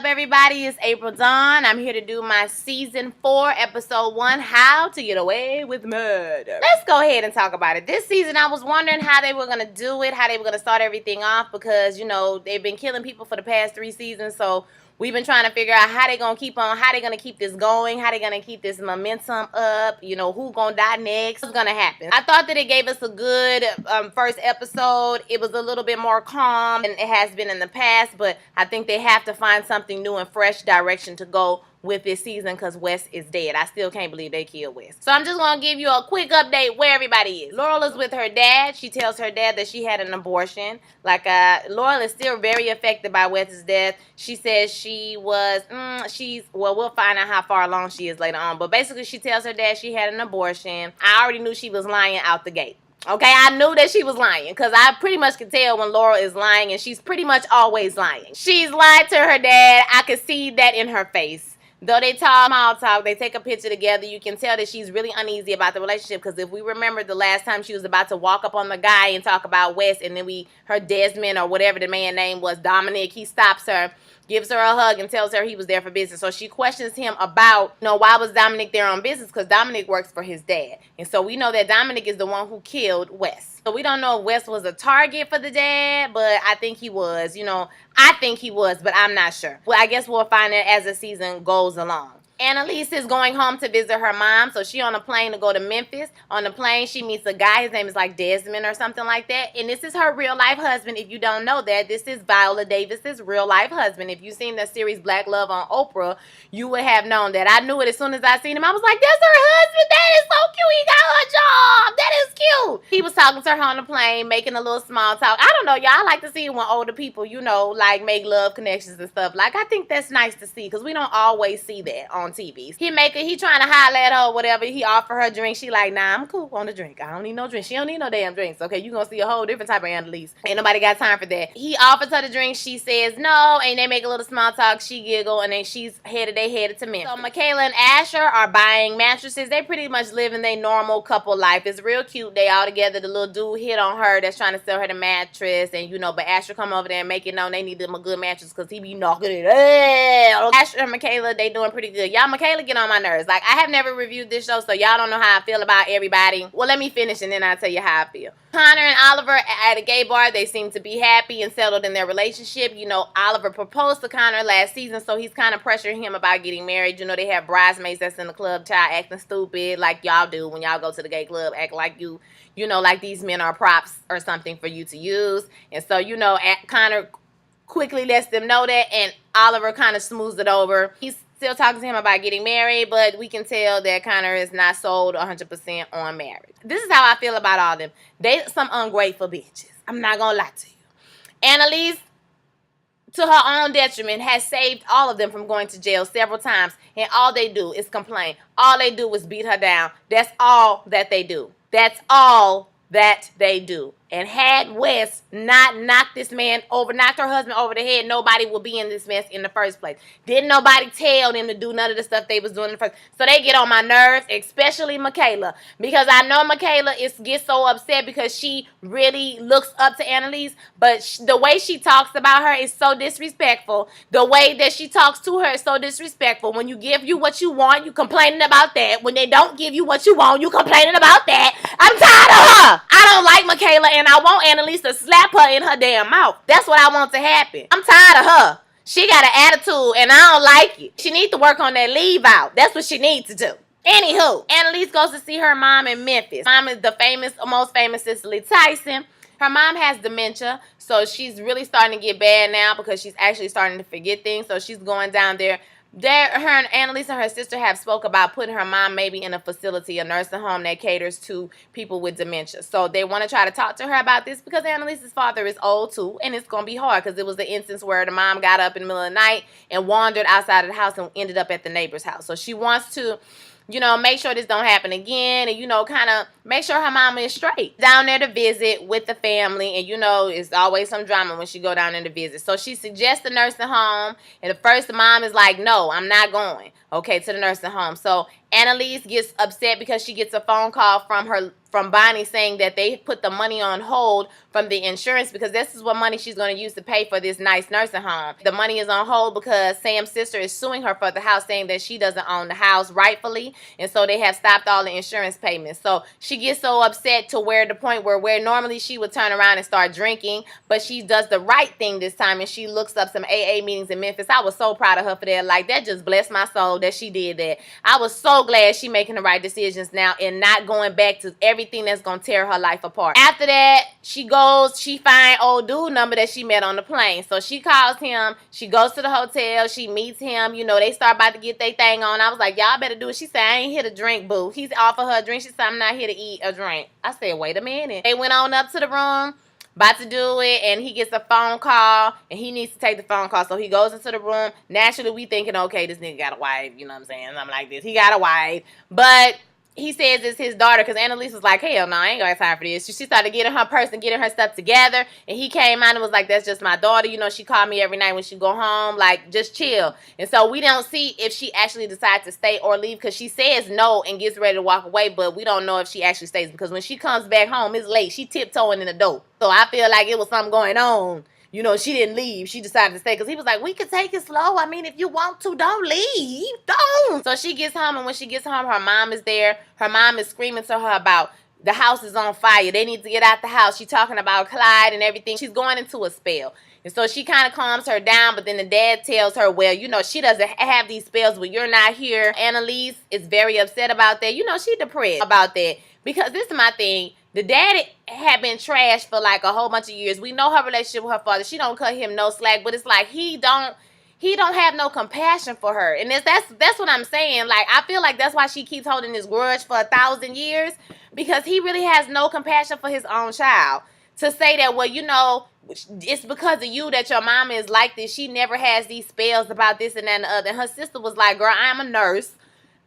Everybody, it's April Dawn. I'm here to do my season 4, episode 1, How to Get Away with Murder. Let's go ahead and talk about it. This season, I was wondering how they were going to do it, how they were going to start everything off, because, they've been killing people for the past 3 seasons, so we've been trying to figure out how they're going to keep on, how they're going to keep this going, how they're going to keep this momentum up, who's going to die next, what's going to happen. I thought that it gave us a good first episode. It was a little bit more calm than it has been in the past, but I think they have to find something new and fresh direction to go with this season because Wes is dead. I still can't believe they killed Wes. So I'm just going to give you a quick update where everybody is. Laurel is with her dad. She tells her dad that she had an abortion. Laurel is still very affected by Wes's death. She says she was, we'll find out how far along she is later on. But basically she tells her dad she had an abortion. I already knew she was lying out the gate. Okay, I knew that she was lying because I pretty much can tell when Laurel is lying, and she's pretty much always lying. She's lied to her dad. I could see that in her face. Though they talk small talk, they take a picture together, you can tell that she's really uneasy about the relationship because if we remember the last time she was about to walk up on the guy and talk about Wes, and then her Desmond or whatever the man's name was, Dominic, he stops her, gives her a hug, and tells her he was there for business. So she questions him about, why was Dominic there on business? Because Dominic works for his dad. And so we know that Dominic is the one who killed Wes. So we don't know if Wes was a target for the dad, but I think he was. I think he was, but I'm not sure. Well, I guess we'll find it as the season goes along. Annalise is going home to visit her mom, so she on a plane to go to Memphis. On the plane, she meets a guy. His name is like Desmond or something like that. And this is her real-life husband. If you don't know that, this is Viola Davis's real-life husband. If you've seen the series Black Love on Oprah, you would have known that. I knew it as soon as I seen him. I was like, that's her husband. That is so cute. He got her job. That is cute. He was talking to her on the plane, making a little small talk. I don't know, y'all. I like to see when older people, make love connections and stuff. I think that's nice to see because we don't always see that on TV. He trying to holler at her or whatever. He offer her a drink. She like, nah, I'm cool on the drink. I don't need no drink. She don't need no damn drinks. Okay, you gonna see a whole different type of Annalise. Ain't nobody got time for that. He offers her the drink. She says no, and they make a little small talk. She giggle, and then they headed to Memphis. So Michaela and Asher are buying mattresses. They pretty much living their normal couple life. It's real cute. They all together. The little dude hit on her that's trying to sell her the mattress, and but Asher come over there and make it known they need them a good mattress because he be knocking it. Asher and Michaela, they doing pretty good. Y'all, Michaela get on my nerves. I have never reviewed this show, so y'all don't know how I feel about everybody. Well, let me finish and then I'll tell you how I feel. Connor and Oliver at a gay bar, they seem to be happy and settled in their relationship. Oliver proposed to Connor last season, so he's kind of pressuring him about getting married. They have bridesmaids that's in the club, child acting stupid like y'all do when y'all go to the gay club, act like like these men are props or something for you to use. And so, Connor quickly lets them know that, and Oliver kind of smooths it over. He's still talking to him about getting married, but we can tell that Connor is not sold 100% on marriage. This is how I feel about all of them. They some ungrateful bitches. I'm not gonna lie to you. Annalise, to her own detriment, has saved all of them from going to jail several times, and all they do is complain. All they do is beat her down. That's all that they do. That's all that they do. And had Wes not knocked her husband over the head, nobody would be in this mess in the first place. Didn't nobody tell them to do none of the stuff they was doing in the first. So they get on my nerves, especially Michaela. Because I know Michaela gets so upset because she really looks up to Annalise. But the way she talks about her is so disrespectful. The way that she talks to her is so disrespectful. When you give you what you want, you complaining about that. When they don't give you what you want, you complaining about that. I'm tired of her. I don't like Michaela, and I want Annalise to slap her in her damn mouth. That's what I want to happen. I'm tired of her. She got an attitude, and I don't like it. She needs to work on that leave out. That's what she needs to do. Anywho, Annalise goes to see her mom in Memphis. Mom is the most famous Cicely Tyson. Her mom has dementia, so she's really starting to get bad now because she's actually starting to forget things. So she's going down there. Her and Annalise and her sister have spoke about putting her mom maybe in a facility, a nursing home that caters to people with dementia. So they want to try to talk to her about this because Annalise's father is old too, and it's going to be hard because it was the instance where the mom got up in the middle of the night and wandered outside of the house and ended up at the neighbor's house. So she wants to make sure this don't happen again, and, kind of make sure her mama is straight. Down there to visit with the family, and, it's always some drama when she go down there to visit. So she suggests the nursing home, and at first the mom is like, no, I'm not going, okay, to the nursing home. So Annalise gets upset because she gets a phone call from Bonnie saying that they put the money on hold from the insurance because this is what money she's going to use to pay for this nice nursing home. The money is on hold because Sam's sister is suing her for the house, saying that she doesn't own the house rightfully, and so they have stopped all the insurance payments. So she gets so upset to where the point where normally she would turn around and start drinking, but she does the right thing this time and she looks up some AA meetings in Memphis. I was so proud of her for that. Like, that just blessed my soul that she did that. I was so glad she making the right decisions now and not going back to everything that's gonna tear her life apart. After that, she find old dude number that she met on the plane. So she calls him, she goes to the hotel, she meets him, you know, they start about to get their thing on. I was like, y'all better do it. She said, I ain't here to drink, boo. He's offered her a drink. She said, I'm not here to eat a drink. I said, wait a minute. They went on up to the room, about to do it, and he gets a phone call, and he needs to take the phone call. So he goes into the room. Naturally, we thinking, okay, this nigga got a wife, you know what I'm saying? Something like this. He got a wife. But he says it's his daughter because Annalise was like, hell no, I ain't got time for this. She started getting her purse and getting her stuff together. And he came out and was like, that's just my daughter. You know, she called me every night when she go home. Like, just chill. And so we don't see if she actually decides to stay or leave because she says no and gets ready to walk away. But we don't know if she actually stays because when she comes back home, it's late. She tiptoeing in the door. So I feel like it was something going on. You know, she didn't leave. She decided to stay because he was like, we could take it slow. I mean, if you want to, don't leave. Don't. So she gets home, and when she gets home, her mom is there. Her mom is screaming to her about the house is on fire. They need to get out the house. She's talking about Clyde and everything. She's going into a spell. And so she kind of calms her down, but then the dad tells her, well, you know, she doesn't have these spells when you're not here. Annalise is very upset about that. You know, she depressed about that because this is my thing. The daddy had been trashed for like a whole bunch of years. We know her relationship with her father. She don't cut him no slack, but it's like he don't have no compassion for her. And that's what I'm saying. Like, I feel like that's why she keeps holding this grudge for 1,000 years because he really has no compassion for his own child. To say that, well, you know, it's because of you that your mama is like this. She never has these spells about this and that and the other. And her sister was like, girl, I'm a nurse.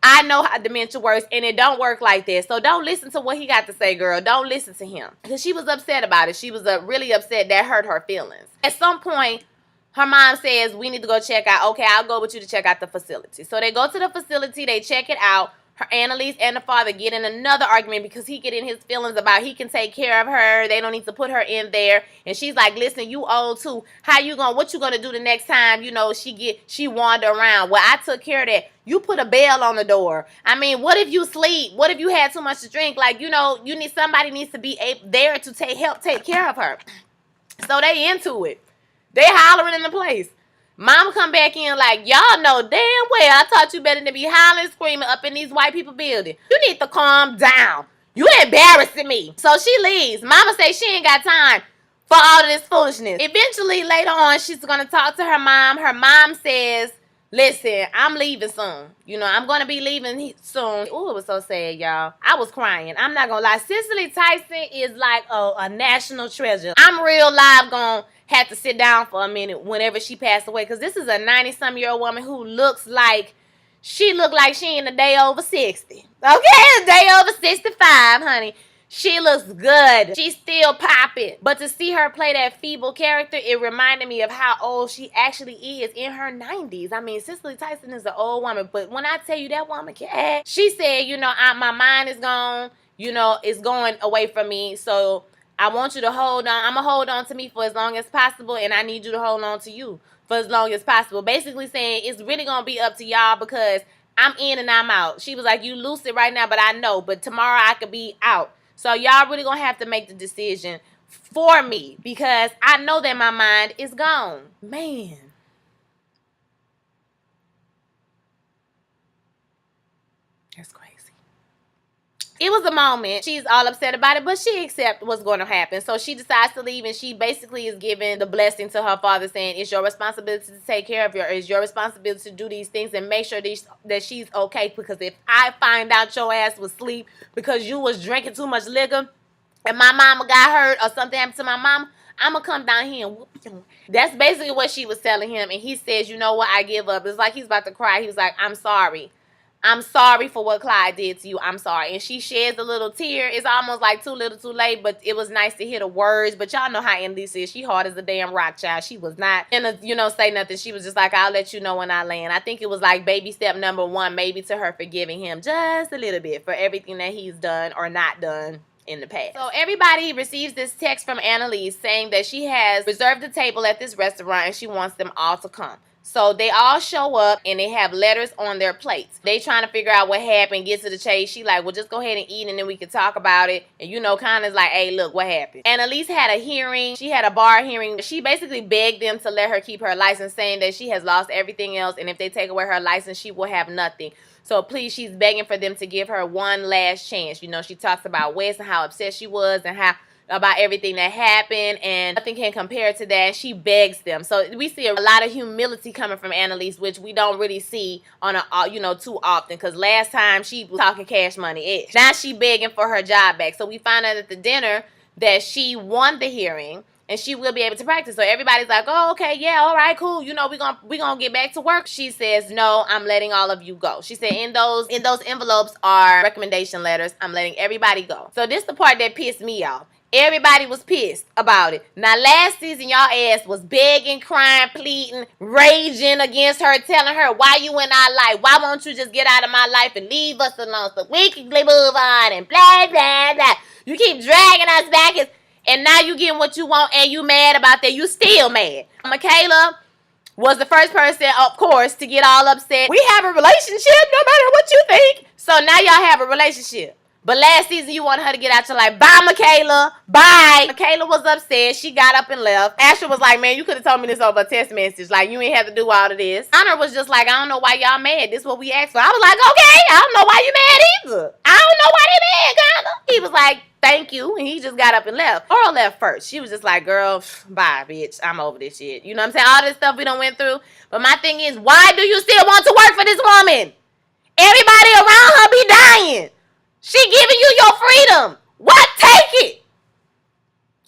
I know how dementia works, and it don't work like that. So don't listen to what he got to say, girl. Don't listen to him. Because she was upset about it. She was really upset. That hurt her feelings. At some point, her mom says, we need to go check out. Okay, I'll go with you to check out the facility. So they go to the facility. They check it out. Her Annalise and the father get in another argument because he get in his feelings about he can take care of her. They don't need to put her in there. And she's like, listen, you old too. What you gonna do the next time, you know, she wander around? Well, I took care of that. You put a bell on the door. I mean, what if you sleep? What if you had too much to drink? Like, you know, somebody needs to be there to help take care of her. So they into it. They hollering in the place. Mama come back in like, y'all know damn well I taught you better than to be hollering, screaming up in these white people building. You need to calm down. You embarrassing me. So she leaves. Mama say she ain't got time for all of this foolishness. Eventually, later on, she's going to talk to her mom. Her mom says, listen, I'm leaving soon. You know, I'm going to be leaving soon. Ooh, it was so sad, y'all. I was crying. I'm not going to lie. Cicely Tyson is like a national treasure. I'm real live going to have to sit down for a minute whenever she passed away. Because this is a 90-some-year-old woman who looks like she ain't a day over 60. Okay? A day over 65, honey. She looks good. She's still popping. But to see her play that feeble character, it reminded me of how old she actually is in her 90s. I mean, Cicely Tyson is an old woman. But when I tell you that woman can act, she said, you know, my mind is gone. You know, it's going away from me. So I want you to hold on. I'm going to hold on to me for as long as possible. And I need you to hold on to you for as long as possible. Basically saying it's really going to be up to y'all because I'm in and I'm out. She was like, you lucid right now, but I know. But tomorrow I could be out. So y'all really going to have to make the decision for me because I know that my mind is gone. Man. That's crazy. It was a moment. She's all upset about it, but she accepts what's going to happen. So she decides to leave, and she basically is giving the blessing to her father, saying, it's your responsibility to take care of her. It's your responsibility to do these things and make sure that she's okay. Because if I find out your ass was asleep because you was drinking too much liquor and my mama got hurt or something happened to my mama, I'm going to come down here and whoop you. That's basically what she was telling him. And he says, you know what, I give up. It's like he's about to cry. He was like, I'm sorry. I'm sorry for what Clyde did to you. I'm sorry. And she sheds a little tear. It's almost like too little too late, but it was nice to hear the words. But y'all know how Annalise is. She hard as a damn rock, child. She was not gonna, say nothing. She was just like, I'll let you know when I land. I think it was like baby step number 1, maybe to her forgiving him just a little bit for everything that he's done or not done. in the past. So everybody receives this text from Annalise saying that she has reserved a table at this restaurant and she wants them all to come. So they all show up and they have letters on their plates. They trying to figure out what happened, get to the chase. She like, well, just go ahead and eat and then we can talk about it. And you know, kind of like, hey, look, what happened? Annalise had a hearing. She had a bar hearing. She basically begged them to let her keep her license, saying that she has lost everything else. And if they take away her license, she will have nothing. So please, she's begging for them to give her one last chance. You know, she talks about Wes and how upset she was and how about everything that happened, and nothing can compare to that. She begs them. So we see a lot of humility coming from Annalise, which we don't really see on too often, because last time she was talking cash money ish. Now she begging for her job back. So we find out at the dinner that she won the hearing and she will be able to practice. So everybody's like, oh, okay, yeah, all right, cool. You know, we're gonna get back to work. She says, no, I'm letting all of you go. She said in those envelopes are recommendation letters. I'm letting everybody go. So this is the part that pissed me off. Everybody was pissed about it. Now, last season, y'all ass was begging, crying, pleading, raging against her, telling her, why you in our life? Why won't you just get out of my life and leave us alone so we can move on and blah, blah, blah. You keep dragging us back, and now you getting what you want and you mad about that. You still mad. Michaela was the first person, of course, to get all upset. We have a relationship no matter what you think. So now y'all have a relationship. But last season, you wanted her to get out. You're like, bye, Michaela. Bye. Michaela was upset. She got up and left. Asher was like, man, you could have told me this over a text message. Like, you ain't have to do all of this. Honor was just like, I don't know why y'all mad. This is what we asked for. I was like, okay, I don't know why you mad either. I don't know why they mad, Connor. He was like, thank you. And he just got up and left. Laurel left first. She was just like, girl, bye, bitch. I'm over this shit. You know what I'm saying? All this stuff we done went through. But my thing is, why do you still want to work for this woman? Everybody around her be dying. She giving you your freedom. What? Take it.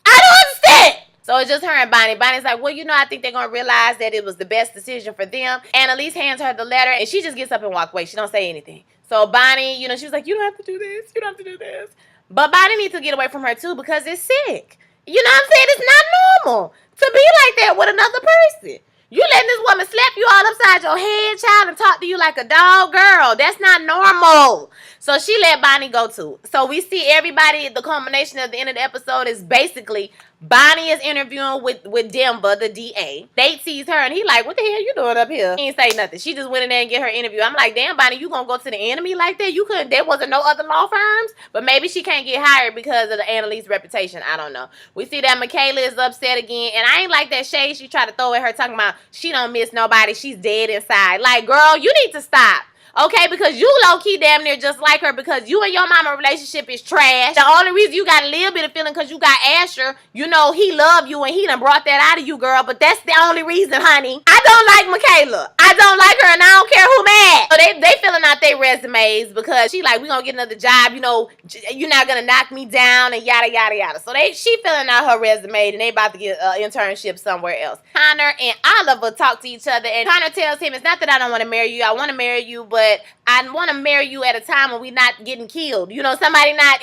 I don't understand. So it's just her and Bonnie. Bonnie's like, well, you know, I think they're going to realize that it was the best decision for them. Annalise hands her the letter, and she just gets up and walks away. She don't say anything. So Bonnie, you know, she was like, you don't have to do this. You don't have to do this. But Bonnie needs to get away from her, too, because it's sick. You know what I'm saying? It's not normal to be like that with another person. You letting this woman slap you all upside your head, child, and talk to you like a dog, girl. That's not normal. So she let Bonnie go too. So we see everybody, the culmination of the end of the episode is basically Bonnie is interviewing with Denver, the DA. Nate sees her and he like, what the hell you doing up here? He ain't say nothing. She just went in there and get her interview. I'm like, damn, Bonnie, you gonna go to the enemy like that? You couldn't, there wasn't no other law firms? But maybe she can't get hired because of the Annalise reputation. I don't know. We see that Michaela is upset again. And I ain't like that shade she tried to throw at her talking about she don't miss nobody. She's dead inside. Like, girl, you need to stop. Okay, because you low-key damn near just like her because you and your mama relationship is trash. The only reason you got a little bit of feeling because you got Asher, you know, he loved you and he done brought that out of you, girl. But that's the only reason, honey. I don't like Michaela. I don't like her and I don't care who mad. So they filling out their resumes because she like, we gonna get another job, you know, you're not gonna knock me down and yada, yada, yada. So she filling out her resume and they about to get an internship somewhere else. Connor and Oliver talk to each other and Connor tells him, it's not that I don't want to marry you. I want to marry you, but I want to marry you at a time when we're not getting killed. You know,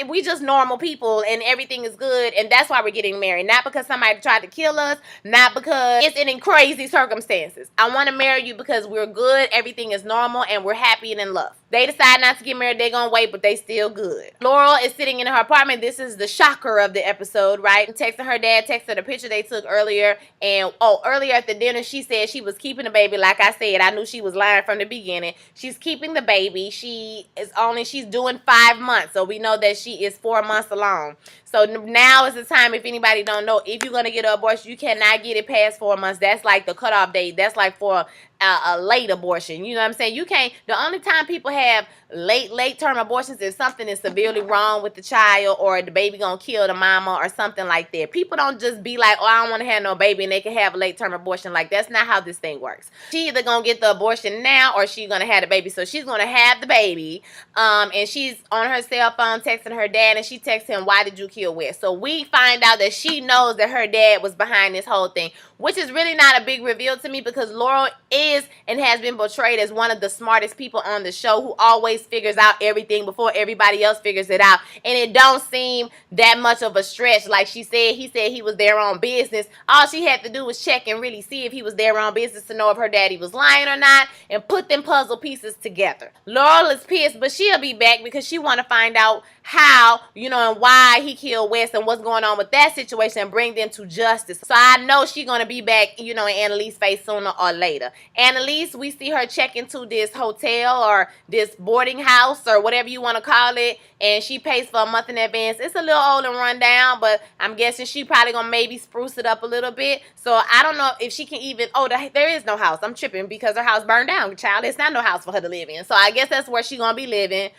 we just normal people and everything is good. And that's why we're getting married. Not because somebody tried to kill us. Not because it's in crazy circumstances. I want to marry you because we're good. Everything is normal and we're happy and in love. They decide not to get married. They're going to wait, but they still good. Laurel is sitting in her apartment. This is the shocker of the episode, right? Texting her dad, texted the picture they took earlier. And, earlier at the dinner, she said she was keeping the baby. Like I said, I knew she was lying from the beginning. She's keeping the baby. She's doing 5 months. So we know that she is 4 months along. So now is the time, if anybody don't know, if you're going to get an abortion, you cannot get it past 4 months. That's like the cutoff date. That's like for a late abortion. You know what I'm saying? You can't, the only time people have late term abortions is something is severely wrong with the child or the baby gonna kill the mama or something like that. People don't just be like, oh, I don't want to have no baby and they can have a late term abortion. Like, that's not how this thing works. She either gonna get the abortion now or she's gonna have the baby. So she's gonna have the baby and she's on her cell phone texting her dad and she texts him, why did you kill Wes? So we find out that she knows that her dad was behind this whole thing, which is really not a big reveal to me because Laurel is is and has been portrayed as one of the smartest people on the show, who always figures out everything before everybody else figures it out. And it don't seem that much of a stretch. Like he said he was there on business. All she had to do was check and really see if he was there on business to know if her daddy was lying or not, and put them puzzle pieces together. Laurel is pissed, but she'll be back because she want to find out how, you know, and why he killed Wes and what's going on with that situation, and bring them to justice. So I know she's going to be back, you know, in Annalise's face sooner or later. Annalise, we see her check into this hotel or this boarding house or whatever you want to call it, and she pays for a month in advance. It's a little old and run down, but I'm guessing she probably going to maybe spruce it up a little bit. So I don't know if she can even, there is no house. I'm tripping because her house burned down, child. It's not no house for her to live in. So I guess that's where she's going to be living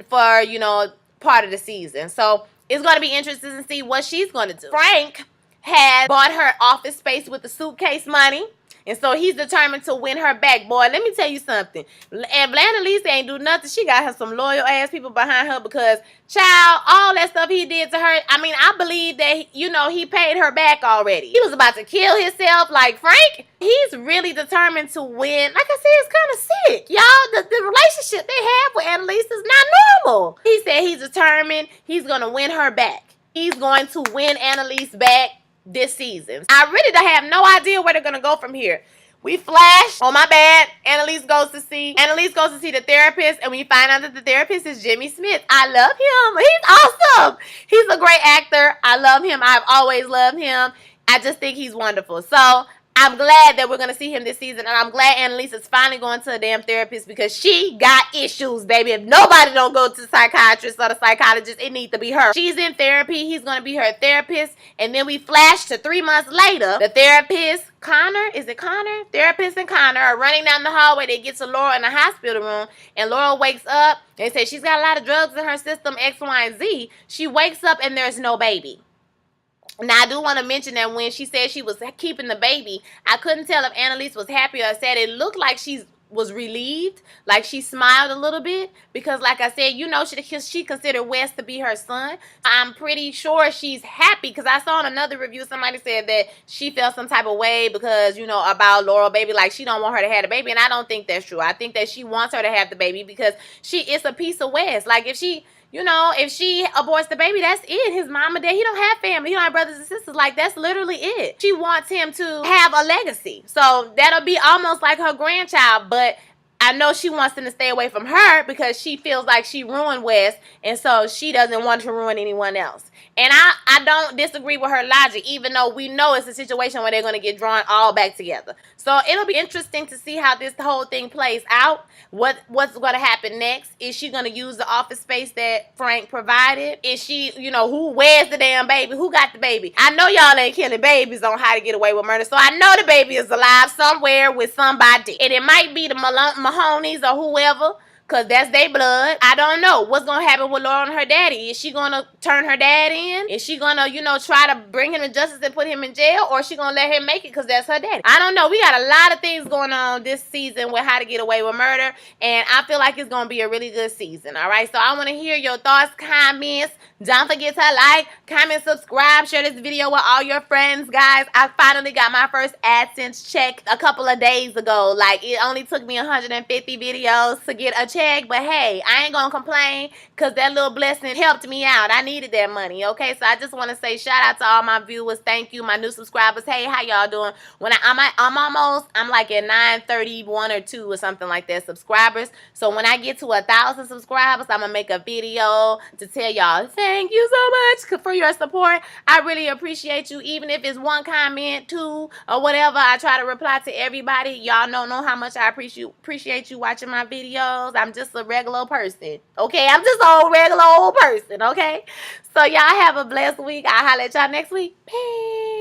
for you know, part of the season. So it's going to be interesting to see what she's going to do. Frank had bought her office space with the suitcase money, and so he's determined to win her back. Boy, let me tell you something. And Annalise ain't do nothing. She got her some loyal ass people behind her because, child, all that stuff he did to her, I mean, I believe that, you know, he paid her back already. He was about to kill himself. Like, Frank, he's really determined to win. Like I said, it's kind of sick, y'all. The relationship they have with Annalise is not normal. He said he's determined he's going to win her back. He's going to win Annalise back this season. I really don't have no idea where they're going to go from here. We flash. Oh, my bad. Annalise goes to see the therapist, and we find out that the therapist is Jimmy Smith. I love him. He's awesome. He's a great actor. I love him. I've always loved him. I just think he's wonderful. So I'm glad that we're going to see him this season, and I'm glad Annalise is finally going to a damn therapist because she got issues, baby. If nobody don't go to the psychiatrist or the psychologist, it needs to be her. She's in therapy. He's going to be her therapist, and then we flash to 3 months later. The therapist, Connor, is it Connor? Therapist and Connor are running down the hallway. They get to Laurel in the hospital room, and Laurel wakes up. They say she's got a lot of drugs in her system, X, Y, and Z. She wakes up, and there's no baby. Now, I do want to mention that when she said she was keeping the baby, I couldn't tell if Annalise was happy or sad. It looked like she was relieved, like she smiled a little bit, because like I said, you know, she considered Wes to be her son. I'm pretty sure she's happy, because I saw in another review somebody said that she felt some type of way because, you know, about Laurel baby, like she don't want her to have the baby, and I don't think that's true. I think that she wants her to have the baby because it's a piece of Wes. Like if she aborts the baby, that's it. His mom and dad, he don't have family. He don't have brothers and sisters. Like, that's literally it. She wants him to have a legacy. So that'll be almost like her grandchild, but I know she wants them to stay away from her because she feels like she ruined Wes, and so she doesn't want to ruin anyone else. And I don't disagree with her logic, even though we know it's a situation where they're going to get drawn all back together. So it'll be interesting to see how this whole thing plays out. What's going to happen next? Is she going to use the office space that Frank provided? Is she, you know, where's the damn baby? Who got the baby? I know y'all ain't killing babies on How to Get Away with Murder, so I know the baby is alive somewhere with somebody. And it might be the Mahonies or whoever, because that's their blood. I don't know what's going to happen with Laurel and her daddy. Is she going to turn her dad in? Is she going to, you know, try to bring him to justice and put him in jail? Or is she going to let him make it because that's her daddy? I don't know. We got a lot of things going on this season with How to Get Away with Murder, and I feel like it's going to be a really good season, all right? So I want to hear your thoughts, comments. Don't forget to like, comment, subscribe, share this video with all your friends, guys. I finally got my first AdSense check a couple of days ago. Like, it only took me 150 videos to get a check, but hey, I ain't gonna complain because that little blessing helped me out. I needed that money, okay? So I just want to say shout out to all my viewers. Thank you, my new subscribers. Hey, how y'all doing? I'm like at 931 or 2 or something like that subscribers. So when I get to 1,000 subscribers, I'm gonna make a video to tell y'all thank you so much for your support. I really appreciate you. Even if it's one comment, 2, or whatever, I try to reply to everybody. Y'all don't know how much I appreciate you watching my videos. I'm just a regular person, okay? I'm just a regular old person, okay? So y'all have a blessed week. I'll holler at y'all next week. Peace.